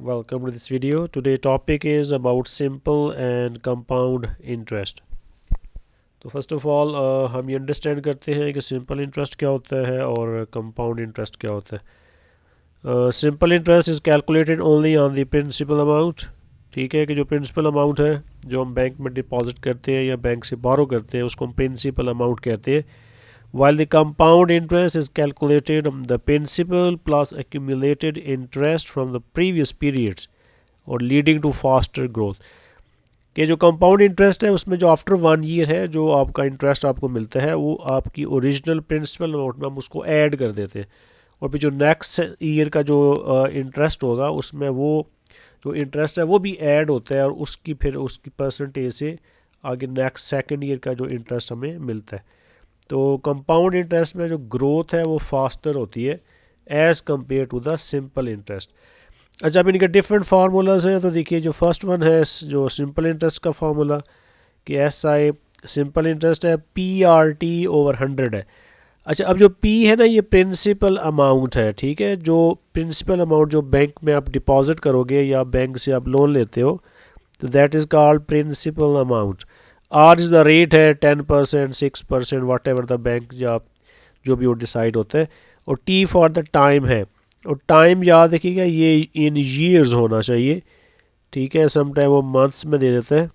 Welcome to this video. Today topic is about simple and compound interest. तो first of all हम ये understand करते हैं कि सिंपल इंटरेस्ट क्या होता है और कंपाउंड इंटरेस्ट क्या होता है. Simple interest is calculated only on the principal amount. ठीक है कि जो प्रिंसिपल अमाउंट है जो हम बैंक में डिपॉजिट करते हैं या बैंक से बोरो करते हैं उसको हम प्रिंसिपल अमाउंट कहते हैं. While the compound interest is calculated on the principal plus accumulated interest from the previous periods or leading to faster growth. कि जो कंपाउंड इंटरेस्ट है उसमें जो आफ्टर 1 ईयर है जो आपका इंटरेस्ट आपको मिलता है वो आपकी ओरिजिनल प्रिंसिपल अमाउंट में हम उसको ऐड कर देते हैं और फिर जो नेक्स्ट ईयर का जो इंटरेस्ट होगा उसमें वो जो इंटरेस्ट है वो भी ऐड होता है और उसकी फिर उसकी परसेंटेज से आगे नेक्स्ट सेकेंड ईयर का जो इंटरेस्ट हमें मिलता है. तो कंपाउंड इंटरेस्ट में जो ग्रोथ है वो फास्टर होती है as compare to the simple interest. अच्छा, अब इनके डिफरेंट फार्मूलाज हैं. तो देखिए जो फर्स्ट वन है जो सिंपल इंटरेस्ट का फार्मूला कि SI सिंपल इंटरेस्ट है PRT/100 है. अच्छा, अब जो P है ना ये प्रिंसिपल अमाउंट है. ठीक है, जो प्रिंसिपल अमाउंट जो बैंक में आप डिपॉजिट करोगे या बैंक से आप लोन लेते हो तो that is called principal amount. R is the rate है 10%, 6%, वाट एवर द बैंक या जो भी वो डिसाइड होता है. और T फॉर द टाइम है और टाइम याद रखिएगा ये इन ईयर्स होना चाहिए. ठीक है, समटाइम वो मंथ्स में दे देता है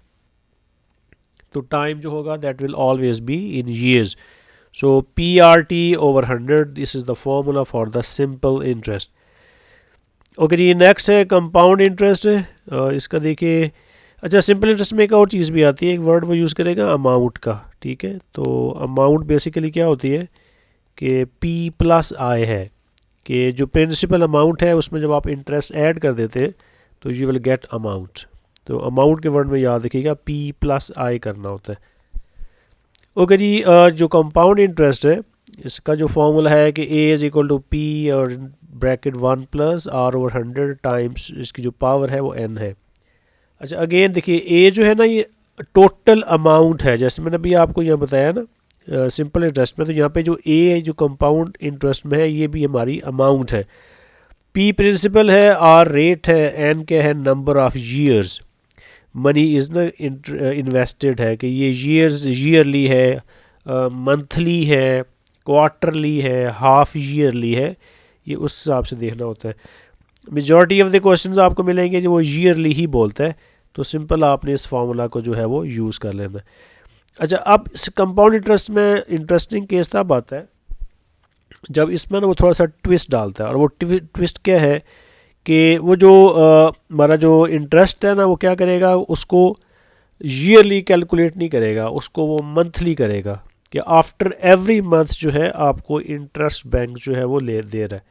तो टाइम जो होगा that will always be in years. So PRT/100 this is the formula for the simple interest. Okay जी, नेक्स्ट है कंपाउंड इंटरेस्ट. इसका देखिए. अच्छा, सिंपल इंटरेस्ट में एक और चीज़ भी आती है, एक वर्ड वो यूज़ करेगा अमाउंट का. ठीक है, तो अमाउंट बेसिकली क्या होती है कि P+I है कि जो प्रिंसिपल अमाउंट है उसमें जब आप इंटरेस्ट ऐड कर देते हैं तो यू विल गेट अमाउंट. तो अमाउंट के वर्ड में याद रखिएगा P+I करना होता है. ओके जी, जो कंपाउंड इंटरेस्ट है इसका जो फॉर्मूला है कि A=P और ब्रैकेट 1+R/100 टाइम्स इसकी जो पावर है वो N है. अच्छा, अगेन देखिए A जो है ना ये टोटल अमाउंट है. जैसे मैंने अभी आपको यहाँ बताया ना सिंपल इंटरेस्ट में, तो यहाँ पे जो A है जो कंपाउंड इंटरेस्ट में है ये भी हमारी अमाउंट है. P प्रिंसिपल है, R रेट है, N क्या है number of years. Money is ना इन्वेस्टेड है कि ये ईयर्स ईयरली है, मंथली है, क्वार्टरली है, हाफ ईयरली है. ये उस हिसाब से देखना होता है. मेजॉरिटी ऑफ द क्वेश्चंस आपको मिलेंगे जो वो ईयरली ही बोलता है तो सिंपल आपने इस फार्मूला को जो है वो यूज़ कर लेना है. अच्छा, अब इस कंपाउंड इंटरेस्ट में इंटरेस्टिंग केस तब आता है जब इसमें ना वो थोड़ा सा ट्विस्ट डालता है. और वो ट्विस्ट क्या है कि वो जो हमारा जो इंटरेस्ट है ना वो क्या करेगा, उसको ईयरली कैलकुलेट नहीं करेगा, उसको वो मंथली करेगा कि आफ्टर एवरी मंथ जो है आपको इंटरेस्ट बैंक जो है वो ले दे रहा है.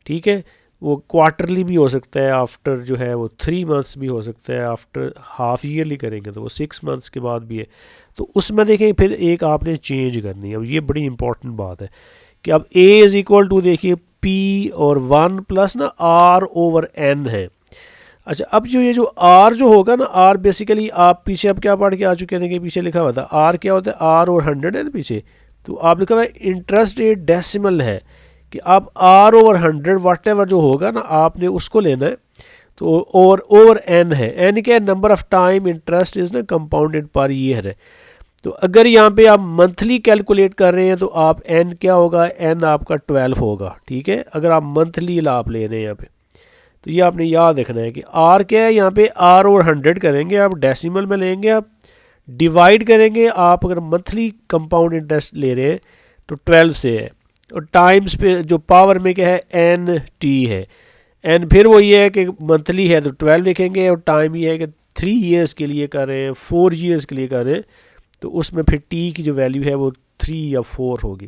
ठीक है, वो क्वार्टरली भी हो सकता है, आफ्टर जो है वो 3 मंथ्स भी हो सकता है, आफ्टर हाफ ईयरली करेंगे तो वो 6 मंथ्स के बाद भी है. तो उसमें देखें फिर एक आपने चेंज करनी है. अब ये बड़ी इंपॉर्टेंट बात है कि अब A= देखिए P और 1+ ना R/N है. अच्छा, अब जो ये जो R जो होगा ना, R बेसिकली आप पीछे अब क्या पढ़ के आ चुके हैं कि पीछे लिखा हुआ था R क्या होता है, R और 100 है ना पीछे. तो आप लिखा हुआ है इंटरेस्ट रेट डेसिमल है कि आप R/100 वाट एवर जो होगा ना आपने उसको लेना है. तो ओवर N है. N क्या है number of time interest is ना कंपाउंडेड पर ईयर है. तो अगर यहाँ पे आप मंथली कैलकुलेट कर रहे हैं तो आप N क्या होगा, N आपका 12 होगा. ठीक है, अगर आप मंथली लाभ ले रहे हैं यहाँ पे तो ये आपने याद रखना है कि R क्या है, यहाँ पे R/100 करेंगे आप डेसिमल में लेंगे, आप डिवाइड करेंगे. आप अगर मंथली कंपाउंड इंटरेस्ट ले रहे हैं तो 12 से है और टाइम्स पे जो पावर में क्या है NT है. N फिर वो ये है कि मंथली है तो 12 लिखेंगे और टाइम ये है कि 3 ईयर्स के लिए कर रहे हैं, 4 ईयर्स के लिए कर रहे हैं तो उसमें फिर T की जो वैल्यू है वो 3 या 4 होगी.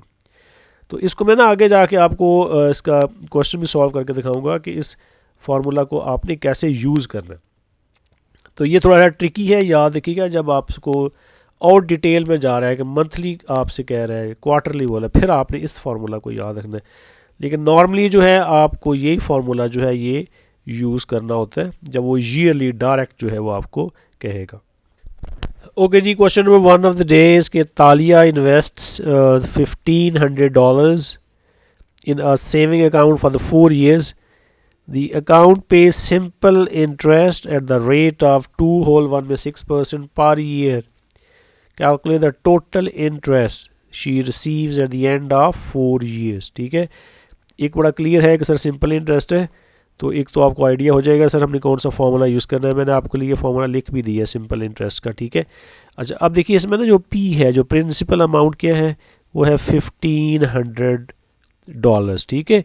तो इसको मैं ना आगे जाके आपको इसका क्वेश्चन भी सॉल्व करके दिखाऊंगा कि इस फार्मूला को आपने कैसे यूज़ करना है. तो ये थोड़ा सा ट्रिकी है, याद रखिएगा जब आपको और डिटेल में जा रहा है कि मंथली आपसे कह रहा है, क्वार्टरली बोला, फिर आपने इस फार्मूला को याद रखना है. लेकिन नॉर्मली जो है आपको यही फार्मूला जो है ये यूज़ करना होता है जब वो ईयरली डायरेक्ट जो है वो आपको कहेगा. ओके जी, question number 1 of the day is कि Talia invests $1,500 in a saving account for the 4 years. The account pay simple interest at the rate of 2 में 6% per year. Calculate the total interest she receives at the end of 4 years. ठीक है, एक बड़ा clear है कि sir simple interest है, तो एक तो आपको आइडिया हो जाएगा सर हमने कौन सा फॉर्मूला यूज़ करना है. मैंने आपके लिए फॉर्मूला लिख भी दिया है सिंपल इंटरेस्ट का. ठीक है, अच्छा अब देखिए इसमें ना जो पी है, जो प्रिंसिपल अमाउंट क्या है, वो है $1500. ठीक है,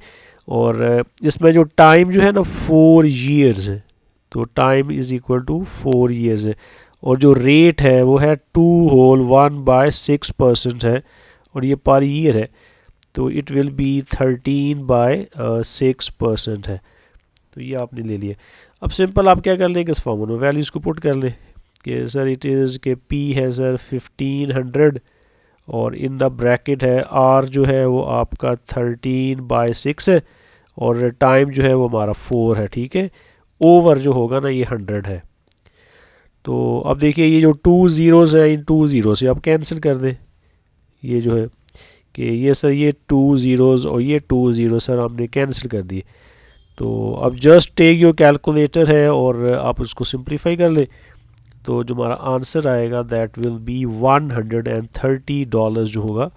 और इसमें जो टाइम जो है ना 4 years है, तो time is equal to 4 years है. और जो रेट है वो है 2 1/6% है, और ये पर ईयर है, तो इट विल बी 13/6% है. तो ये आपने ले लिया. अब सिंपल आप क्या कर लेंगे, इस फॉर्मूले में वैल्यूज़ को पुट कर लें कि सर इट इज़ के पी है सर 1500, और इन द ब्रैकेट है आर जो है वो आपका 13/6 है, और टाइम जो है वो हमारा 4 है. ठीक है, ओवर जो होगा ना ये 100 है. तो अब देखिए ये जो 2 zeros है, इन 2 zeros से आप कैंसिल कर दें. ये जो है कि ये सर ये 2 zeros और ये 2 zeros सर हमने कैंसिल कर दिए. तो अब जस्ट टेक योर कैलकुलेटर है और आप उसको सिंप्लीफाई कर लें, तो जो हमारा आंसर आएगा दैट विल बी $130 जो होगा,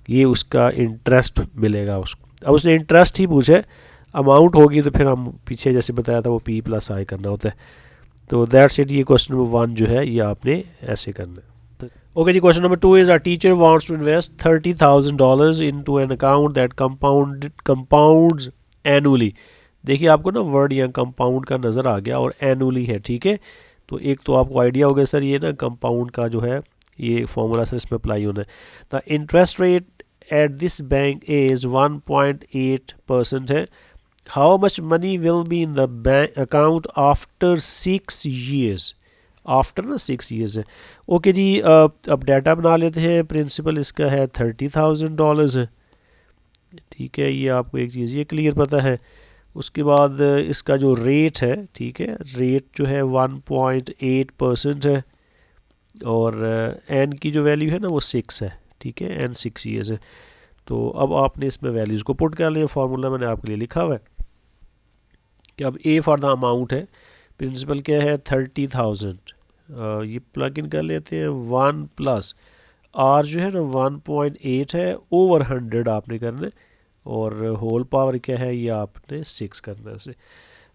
ये उसका इंटरेस्ट मिलेगा उसको. अब उसने इंटरेस्ट ही पूछा है, अमाउंट होगी तो फिर हम पीछे जैसे बताया था वो पी प्लस आई करना होता है. तो दैट्स इट. ये क्वेश्चन नंबर 1 जो है ये आपने ऐसे करना है. ओके जी, question number 2 is a teacher wants to invest $30,000 into an account that compounds annually. देखिए आपको ना वर्ड यहाँ कंपाउंड का नज़र आ गया और एनुअली है. ठीक है, तो एक तो आपको आइडिया हो गया सर ये ना कंपाउंड का जो है ये फॉर्मूला सर इसमें अप्लाई होना है. The interest rate at this bank is 1.8% है. How much money will be in the bank account after 6 years. After ना 6 years है. ओके जी, अब डाटा बना लेते हैं. प्रिंसिपल इसका है $30,000 है. ठीक है, ये आपको एक चीज़ ये क्लियर पता है. उसके बाद इसका जो रेट है, ठीक है, रेट जो है 1.8% है, और एन की जो वैल्यू है ना वो 6 है. ठीक है, एन 6 years है. तो अब आपने इसमें वैल्यूज़ को पुट कर लिया. फार्मूला मैंने आपके लिए लिखा हुआ है कि अब ए फॉर द अमाउंट है, प्रिंसिपल क्या है 30,000, ये प्लग इन कर लेते हैं. 1 प्लस आर जो है ना 1.8 है, ओवर 100 आपने करना है, और होल पावर क्या है ये आपने 6 करना है.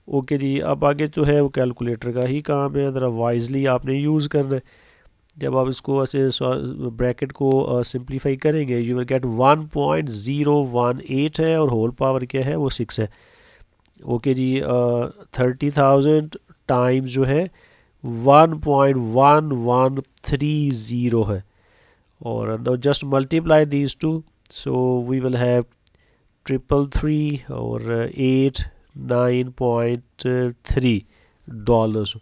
ओके जी, अब आगे जो है वो कैलकुलेटर का ही काम है, ज़रा वाइजली आपने यूज़ करना है. जब आप इसको ऐसे ब्रैकेट को सिंप्लीफाई करेंगे यू विल गेट 1.018 है, और होल पावर क्या है वो 6 है. ओके जी, 30,000 टाइम्स जो है 1.1130 है, और now just multiply these two, so we will have 333 और 89.3 dollars.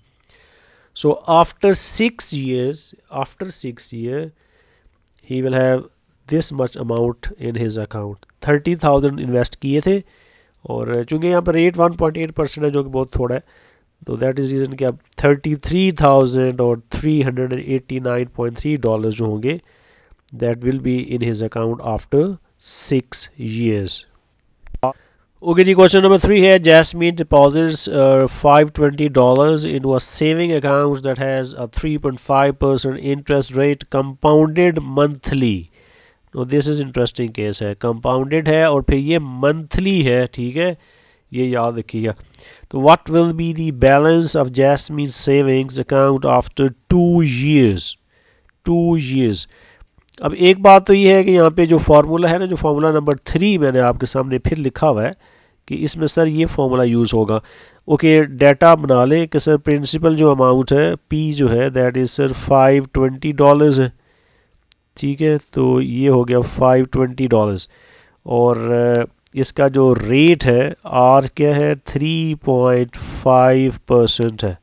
So after 6 years, he will have this much amount in his account. 30,000 invest किए थे, और चूँकि यहाँ पर रेट 1.8% है जो कि बहुत थोड़ा है, तो दैट इज़ रीज़न कि अब 33,000 और $389.3 जो होंगे that will be in his account after 6 years. Okay जी, क्वेश्चन नंबर 3 है Jasmine deposits $520 into a saving account that has a 3.5% interest rate compounded monthly. तो दिस इज़ इंटरेस्टिंग केस है, compounded है और फिर ये मंथली है. ठीक है, ये याद रखिएगा. तो what will be the balance of jasmine savings account after 2 years. 2 years. अब एक बात तो ये है कि यहाँ पे जो फार्मूला है ना, जो फार्मूला नंबर 3 मैंने आपके सामने फिर लिखा हुआ है कि इसमें सर ये फार्मूला यूज़ होगा. ओके, डाटा बना लें कि सर प्रिंसिपल जो अमाउंट है पी जो है दैट इज़ सर $520 है. ठीक है, तो ये हो गया $520, और इसका जो रेट है आर क्या है 3.5% है,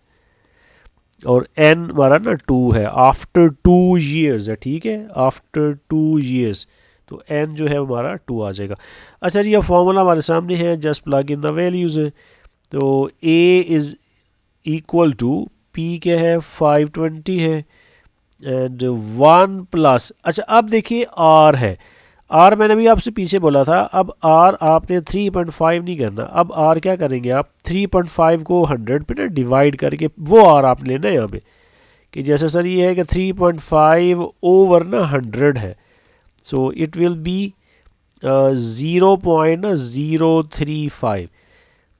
और एन हमारा ना 2 है. आफ्टर 2 years है. ठीक है, आफ्टर 2 years, तो एन जो है हमारा 2 आ जाएगा. अच्छा जी, ये फॉर्मूला हमारे सामने है, just plug in the values है. तो A is equal to P क्या है 520 है, एंड 1 प्लस, अच्छा अब देखिए आर है. आर मैंने भी आपसे पीछे बोला था, अब आर आपने 3.5 नहीं करना, अब आर क्या करेंगे आप 3.5 को 100 पे ना डिवाइड करके वो आर आप लेना है यहाँ पे, कि जैसे सर ये है कि 3.5 ओवर ना 100 है, सो इट विल बी 0.035।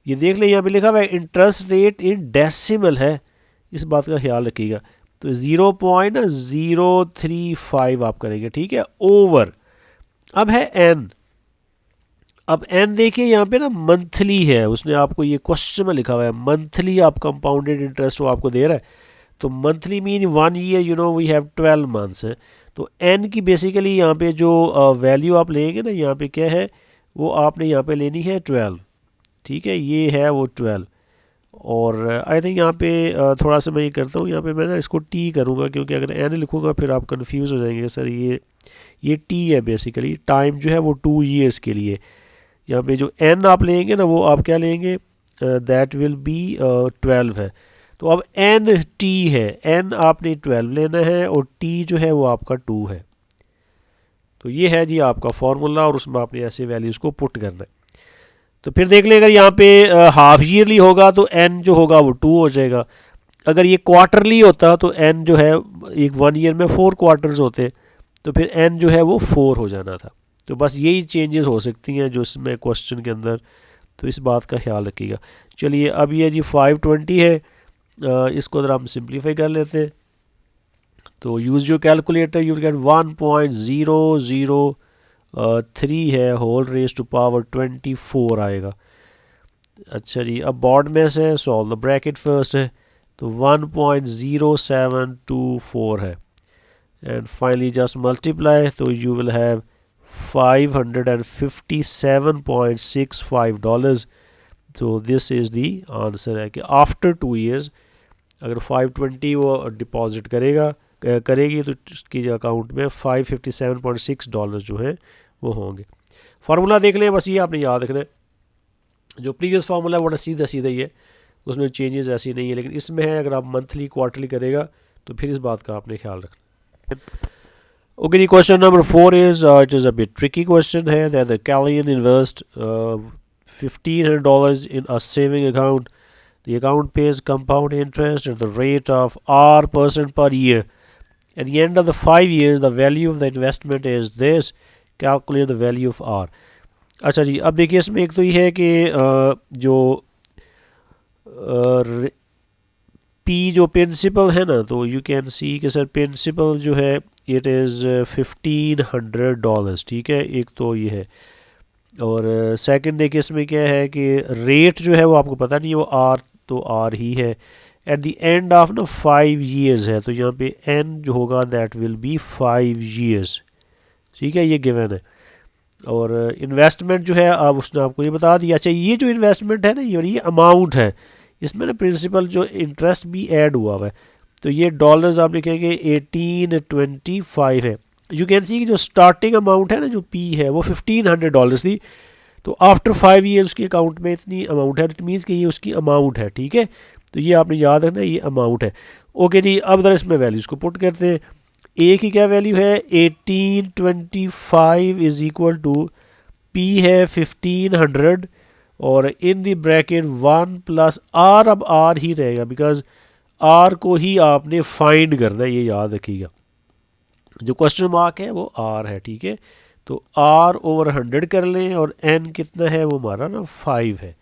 ये देख लें यहाँ पे लिखा हुआ है इंटरेस्ट रेट इन डेसिमल है, इस बात का ख्याल रखिएगा। तो 0.035 आप करेंगे, ठीक है, ओवर। अब है एन, अब एन देखिए यहाँ पे ना मंथली है, उसने आपको ये क्वेश्चन में लिखा हुआ है मंथली आप कंपाउंडेड इंटरेस्ट वो आपको दे रहा है, तो monthly mean 1 year, you know we have 12 months है। तो एन की बेसिकली यहाँ पे जो वैल्यू आप लेंगे ना, यहाँ पे क्या है वो आपने यहाँ पे लेनी है 12, ठीक है, ये है वो 12। और आई थिंक यहाँ पे थोड़ा सा मैं ये करता हूँ, यहाँ पे मैं ना इसको टी करूँगा, क्योंकि अगर एन लिखूँगा फिर आप कंफ्यूज हो जाएंगे सर ये टी है, बेसिकली टाइम जो है वो 2 ईयर्स के लिए। यहाँ पे जो एन आप लेंगे ना वो आप क्या लेंगे, दैट विल बी 12 है। तो अब एन टी है, एन आपने 12 लेना है और टी जो है वो आपका 2 है। तो ये है जी आपका फॉर्मूला, और उसमें आपने ऐसे वैल्यूज़ को पुट करना है। तो फिर देख लें अगर यहाँ पे हाफ ईयरली होगा तो एन जो होगा वो 2 हो जाएगा, अगर ये क्वार्टरली होता तो एन जो है एक 1 ईयर में 4 क्वार्टर्स होते, तो फिर एन जो है वो 4 हो जाना था। तो बस यही चेंजेस हो सकती हैं जो इसमें क्वेश्चन के अंदर, तो इस बात का ख्याल रखिएगा। चलिए अब ये जी 520 है, इसको ज़रा हम सिंप्लीफाई कर लेते हैं। तो use your calculator, you get 1.003 है होल रेज टू पावर 24 आएगा। अच्छा जी, अब बॉर्ड में से सॉल्व द ब्रैकेट फर्स्ट है, तो 1.0724 है, एंड फाइनली जस्ट मल्टीप्लाई, तो यू विल हैव $557.65। तो दिस इज़ दी आंसर है कि आफ्टर 2 ईयर्स अगर 520 वो डिपॉजिट करेगी तो उसकी अकाउंट में $557.6 जो है वो होंगे। फार्मूला देख लें, बस ये आपने याद रखना है, जो प्रीवियस फार्मूला है वो सीधा सीधा ही है, उसमें चेंजेस ऐसी नहीं है, लेकिन इसमें है अगर आप मंथली क्वार्टरली करेगा तो फिर इस बात का आपने ख्याल रखना। Okay, question number 4 is it is a bit tricky question here, that the Callian invest $1,500 in a saving account. The account pays compound interest at the rate of R% per year. At the end of the 5 years, the value of the investment is this. Calculate the value of R. अच्छा जी, अब देखिए इसमें एक तो ये है कि जो P जो प्रिंसिपल है ना, तो यू कैन सी कि सर प्रिंसिपल जो है इट इज़ $1,500, ठीक है, एक तो ये है। और सेकंड देखिए इसमें क्या है कि रेट जो है वो आपको पता नहीं है, वो आर तो आर ही है। एट द एंड ऑफ ना 5 ईयर्स है, तो यहाँ पे एन जो होगा दैट विल बी 5 ईयर्स, ठीक है, ये गिवन है। और इन्वेस्टमेंट जो है अब उसने आपको ये बता दिया। अच्छा, ये जो इन्वेस्टमेंट है ना, ये अमाउंट है, इसमें ना प्रिंसिपल जो इंटरेस्ट भी ऐड हुआ है, तो ये डॉलर्स आप लिखेंगे 1825 है। यू कैन सी कि जो स्टार्टिंग अमाउंट है ना, जो पी है वो $1,500 थी, तो आफ्टर 5 ईयर्स उसके अकाउंट में इतनी अमाउंट है, इट मीन्स कि ये उसकी अमाउंट है, ठीक है। तो ये आपने याद रखना, ये अमाउंट है। ओके जी, अब अगर इसमें वैल्यूज़ को पुट करते हैं, ए की क्या वैल्यू है 1825 इज इक्वल टू पी है 1500 और इन दी ब्रैकेट 1 प्लस आर, अब आर ही रहेगा बिकॉज आर को ही आपने फाइंड करना है, ये याद रखिएगा, जो क्वेश्चन मार्क है वो आर है, ठीक है। तो आर ओवर 100 कर लें और एन कितना है वो हमारा ना 5 है,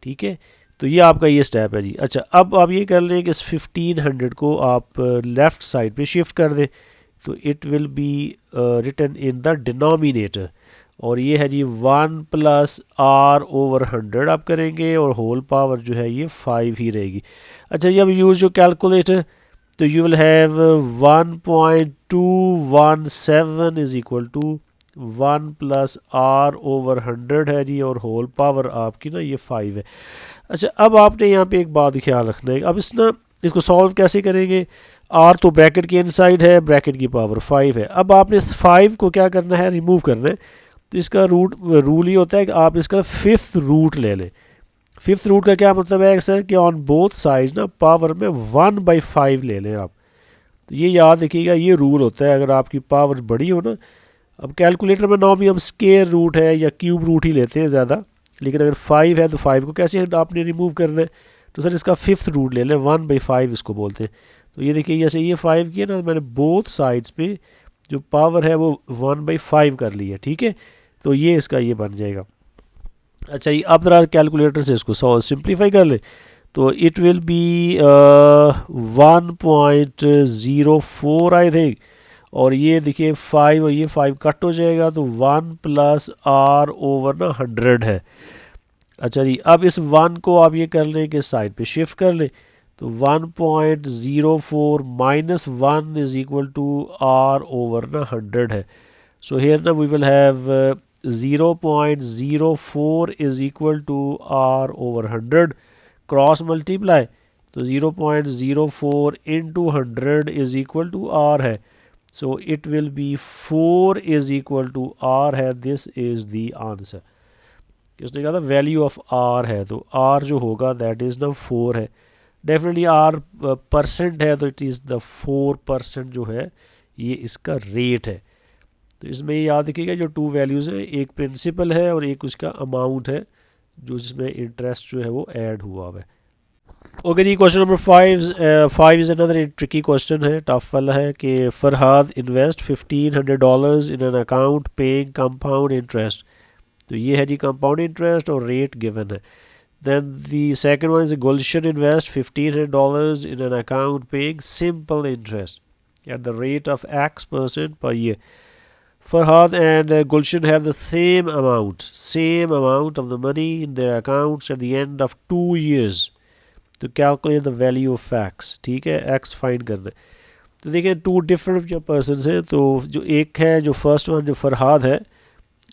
ठीक है। तो ये आपका ये स्टेप है जी। अच्छा, अब आप ये कर लें कि इस 1500 को आप लेफ़्ट साइड पे शिफ्ट कर दें, तो it will be written in the denominator, और ये है जी 1 प्लस आर ओवर 100 आप करेंगे और होल पावर जो है ये 5 ही रहेगी। अच्छा जी, अब यूज़ योर कैलकुलेटर, तो you will have 1.217 is equal to 1 plus R over 100 है जी, और होल पावर आपकी ना ये 5 है। अच्छा, अब आपने यहाँ पे एक बात ख्याल रखना है, अब इसको सॉल्व कैसे करेंगे, आर तो ब्रैकेट के इनसाइड है, ब्रैकेट की पावर 5 है। अब आपने इस 5 को क्या करना है, रिमूव करना है, तो इसका रूल ये होता है कि आप इसका 5th रूट ले लें। 5th रूट का क्या मतलब है सर कि ऑन बोथ साइड्स ना पावर में 1/5 ले लें आप, तो ये याद रखिएगा, ये रूल होता है। अगर आपकी पावर बड़ी हो ना, अब कैलकुलेटर में नॉर्मली हम स्क्वायर रूट है या क्यूब रूट ही लेते हैं ज़्यादा, लेकिन अगर 5 है तो 5 को कैसे आपने रिमूव करना है, तो सर इसका फिफ्थ रूट ले लें, 1/5 इसको बोलते हैं। तो ये देखिए जैसे ये 5 किया ना, मैंने बोथ साइड्स पे जो पावर है वो 1/5 कर ली है, ठीक है। तो ये इसका ये बन जाएगा। अच्छा ये अब ज़रा कैलकुलेटर से इसको सिंप्लीफाई कर लें, तो it will be 1.04 I think, और ये देखिए 5 और ये 5 कट हो जाएगा, तो 1 प्लस आर ओवर ना 100 है। अच्छा जी अब इस 1 को आप ये कर लें कि साइड पे शिफ्ट कर लें, तो 1.04 minus 1 is equal to R over ना 100 है। सो हेयर ना we will have 0.04 is equal to R over 100 cross multiply, तो 0.04 into 100 is equal to R है। So it will be 4 is equal to R है। This is the answer. उसने कहा था value of are है, तो are जो होगा दैट इज़ ना 4 है। डेफिनेटली आर परसेंट है, तो इट इज़ द 4% जो है ये इसका रेट है। तो इसमें ये याद रखिएगा जो टू वैल्यूज़ हैं, एक प्रिंसिपल है और एक उसका अमाउंट है जो जिसमें इंटरेस्ट जो है वो ऐड हुआ हुआ है। ओके जी question number 5 is another tricky question है, टफ वाला है कि Farhad invest $1500 in an account paying compound interest. तो ये है जी कंपाउंड इंटरेस्ट और रेट गिवन है। Then the second one is Gulshan invest $1500 in an account paying simple interest at the rate of X% per year. Farhad and Gulshan have the same amount of the money in their accounts at the end of 2 years. To calculate the value of X, ठीक है, X find करना है। तो देखिए to different जो person हैं, तो जो एक है जो फर्स्ट वन जो फरहाद है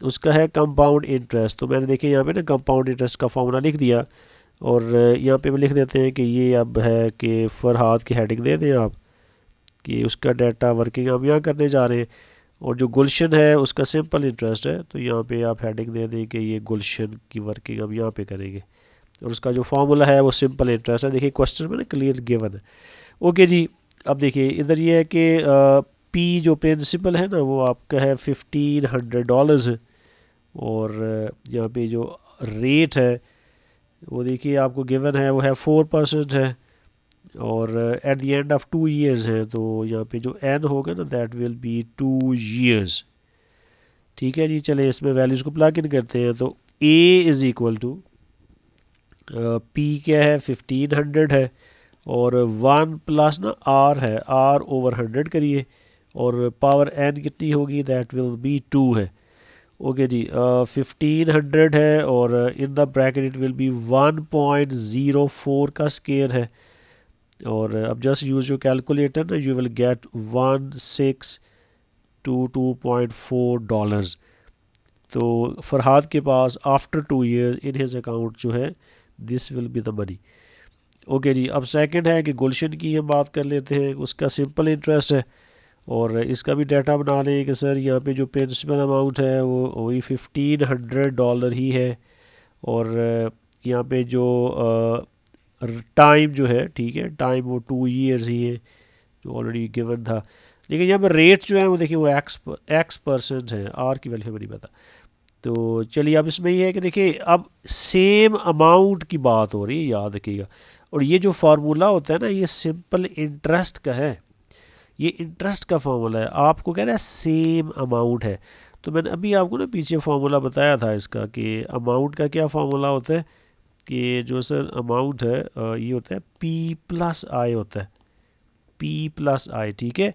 उसका है कंपाउंड इंटरेस्ट। तो मैंने देखिए यहाँ पे ना कंपाउंड इंटरेस्ट का फॉर्मूला लिख दिया, और यहाँ पे भी लिख देते हैं कि ये अब है कि फरहाद की हेडिंग दे दें आप कि उसका डाटा वर्किंग हम यहाँ करने जा रहे हैं, और जो गुलशन है उसका सिंपल इंटरेस्ट है, तो यहाँ पे आप हेडिंग दे दें कि ये गुलशन की वर्किंग हम यहाँ पे करेंगे, और उसका जो फार्मूला है वो सिंपल इंटरेस्ट है। देखिए क्वेश्चन में ना क्लियर गिवन है। ओके जी अब देखिए इधर ये है कि पी जो प्रिंसिपल है ना वो आपका है $1500 है, और यहाँ पे जो रेट है वो देखिए आपको गिवन है वो है 4% है, और eight the end of 2 years है, तो यहाँ पे जो एन होगा ना दैट विल बी 2 years। ठीक है जी चले इसमें वैल्यूज़ को प्लग इन करते हैं, तो A is equal to P क्या है 1500 है, और 1 प्लस ना आर है, आर ओवर 100 करिए, और पावर एन कितनी होगी दैट विल बी 2 है। ओके जी 1500 है, और in the bracket it will be 1.04 का स्केयर है, और अब जस्ट यूज़ योर कैलकुलेटर ना यू विल गेट $1622.4। तो फरहाद के पास after 2 years in his account जो है this will be the money. Okay जी अब सेकंड है कि गुलशन की हम बात कर लेते हैं, उसका सिंपल इंटरेस्ट है, और इसका भी डाटा बना लें कि सर यहाँ पे जो प्रिंसिपल अमाउंट है वो वही $1500 ही है, और यहाँ पे जो टाइम जो है ठीक है टाइम वो 2 years ही है जो ऑलरेडी गिवन था, लेकिन यहाँ पर रेट जो है वो देखिए वो X% है, आर की वैल्यू हमें नहीं पता। तो चलिए अब इसमें ये है कि देखिए अब सेम अमाउंट की बात हो रही है, याद रखिएगा, और ये जो फार्मूला होता है ना ये सिंपल इंटरेस्ट का है, ये इंटरेस्ट का फार्मूला है, आपको कह रहा है सेम अमाउंट है। तो मैंने अभी आपको ना पीछे फार्मूला बताया था इसका कि अमाउंट का क्या फार्मूला होता है कि जो सर अमाउंट है ये होता है P प्लस आई होता है, P प्लस आई, ठीक है।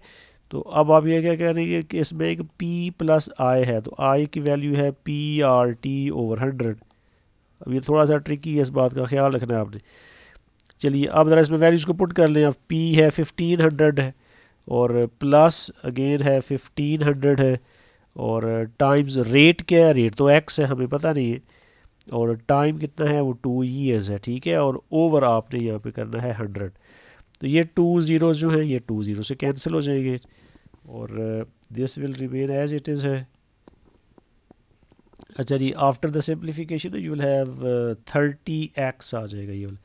तो अब आप ये क्या कह रही है कि इसमें एक P प्लस आई है, तो आई की वैल्यू है PRT/100। अब ये थोड़ा सा ट्रिकी है, इस बात का ख्याल रखना है आपने। चलिए अब ज़रा इसमें वैल्यूज़ को पुट कर लें। अब P है 1500 है, और प्लस अगेन है 1500 है, और टाइम्स रेट क्या है, रेट तो X है हमें पता नहीं है, और टाइम कितना है वो 2 years है, ठीक है, और ओवर आपने यहाँ पे करना है 100। तो ये 2 zeros जो हैं ये 2 0 से कैंसिल हो जाएंगे, और this will remain as it is है। अच्छा जी after the simplification you will have 30x आ जाएगा ये वाला।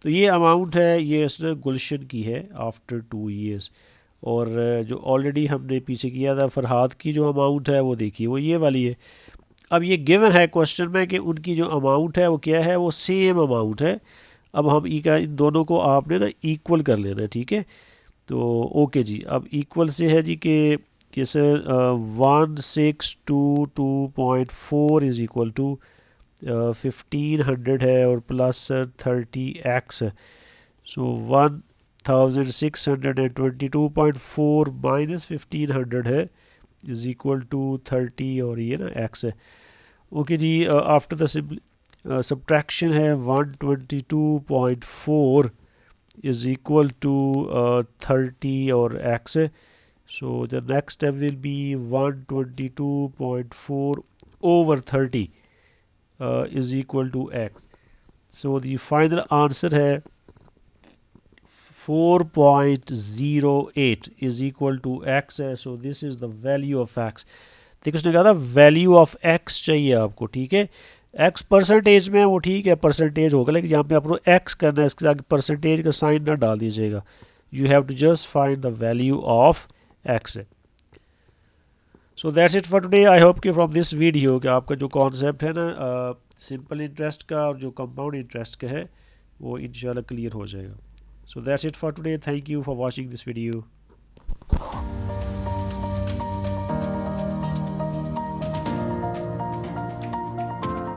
तो ये अमाउंट है ये इसने गुलशन की है आफ्टर 2 years, और जो ऑलरेडी हमने पीछे किया था फरहाद की जो अमाउंट है वो देखिए वो ये वाली है। अब ये गिवन है क्वेश्चन में कि उनकी जो अमाउंट है वो क्या है, वो सेम अमाउंट है। अब हम इन दोनों को आपने ना इक्वल कर लेना है, ठीक है। तो ओके जी, अब इक्वल से है जी कि सर 1,622.4 इज़ इक्वल टू 1500 है और प्लस सर 30x। सो 1,622.4 माइनस 1500 है इज़ इक्वल टू 30 और ये ना x है। ओके जी, आफ्टर द सब्ट्रैक्शन है 122.4 is equal to 30 और x है। So the next step will be 122.4 over 30 is equal to x. So the final answer है 4.08 is equal to x है। So this is the value of x। देखो उसने कहा था value of x चाहिए आपको, ठीक है। x परसेंटेज में वो ठीक है, परसेंटेज होगा, लेकिन यहाँ पे आपको x करना है, इसके आगे परसेंटेज का साइन ना डाल दीजिएगा। You have to just find the value of x। So that's it for today. I hope कि फ्रॉम दिस वीडियो कि आपका जो कॉन्सेप्ट है ना सिंपल इंटरेस्ट का और जो कंपाउंड इंटरेस्ट का है वो इंशाल्लाह क्लियर हो जाएगा। सो that's it for today. Thank you for watching this video.